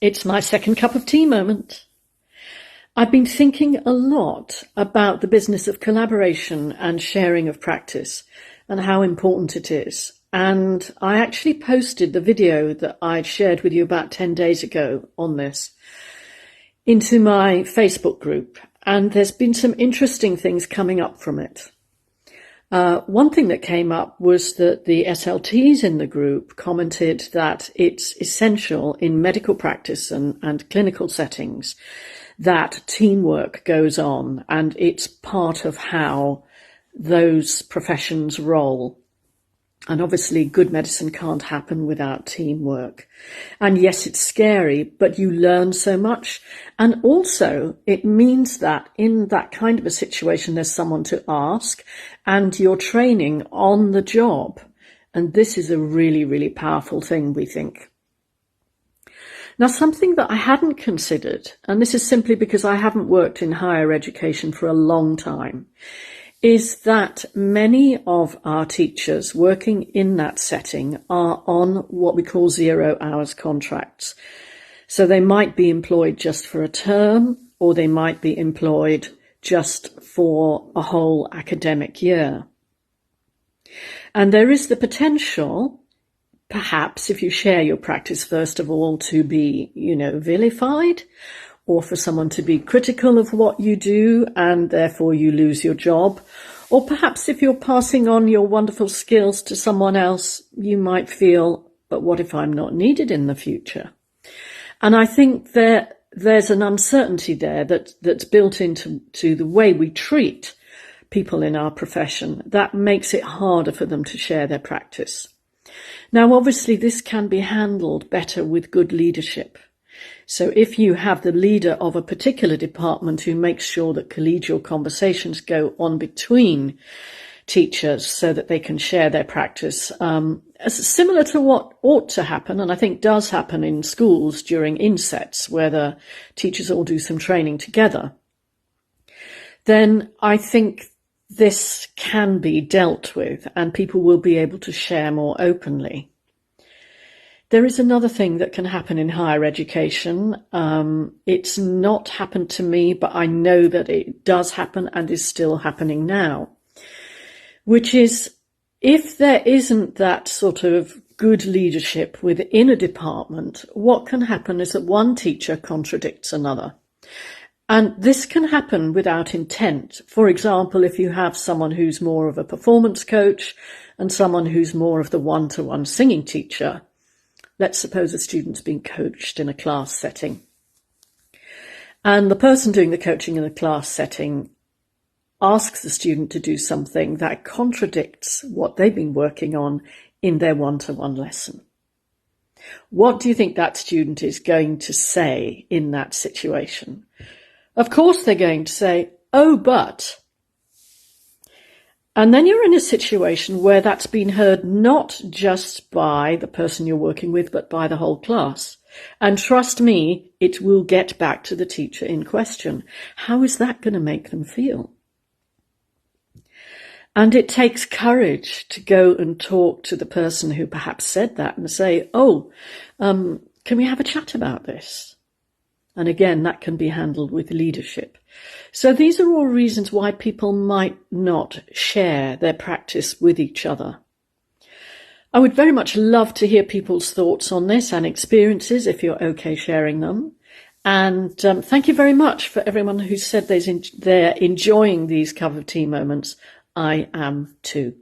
It's my second cup of tea moment. I've been thinking a lot about the business of collaboration and sharing of practice and how important it is. And I actually posted the video that I'd shared with you about 10 days ago on this into my Facebook group. And there's been some interesting things coming up from it. One thing that came up was that the SLTs in the group commented that it's essential in medical practice and clinical settings that teamwork goes on, and it's part of how those professions roll. And obviously good medicine can't happen without teamwork. And yes, it's scary, but you learn so much. And also it means that in that kind of a situation, there's someone to ask and you're training on the job. And this is a really, really powerful thing, we think. Now, something that I hadn't considered, and this is simply because I haven't worked in higher education for a long time, is that many of our teachers working in that setting are on what we call 0 hours contracts. So they might be employed just for a term, or they might be employed just for a whole academic year. And there is the potential, perhaps if you share your practice, first of all, to be, vilified, or for someone to be critical of what you do and therefore you lose your job. Or perhaps if you're passing on your wonderful skills to someone else, you might feel, but what if I'm not needed in the future? And I think there's an uncertainty there that's built into the way we treat people in our profession that makes it harder for them to share their practice. Now, obviously, this can be handled better with good leadership. So if you have the leader of a particular department who makes sure that collegial conversations go on between teachers so that they can share their practice, similar to what ought to happen, and I think does happen in schools during insets, where the teachers all do some training together, then I think this can be dealt with and people will be able to share more openly. There is another thing that can happen in higher education. It's not happened to me, but I know that it does happen and is still happening now, which is if there isn't that sort of good leadership within a department, what can happen is that one teacher contradicts another. And this can happen without intent. For example, if you have someone who's more of a performance coach and someone who's more of the one-to-one singing teacher, let's suppose a student's being coached in a class setting. And the person doing the coaching in the class setting asks the student to do something that contradicts what they've been working on in their one-to-one lesson. What do you think that student is going to say in that situation? Of course they're going to say, "Oh, but..." And then you're in a situation where that's been heard not just by the person you're working with, but by the whole class. And trust me, it will get back to the teacher in question. How is that going to make them feel? And it takes courage to go and talk to the person who perhaps said that and say, can we have a chat about this? And again, that can be handled with leadership. So these are all reasons why people might not share their practice with each other. I would very much love to hear people's thoughts on this and experiences, if you're okay sharing them. And thank you very much for everyone who said they're enjoying these cup of tea moments. I am too.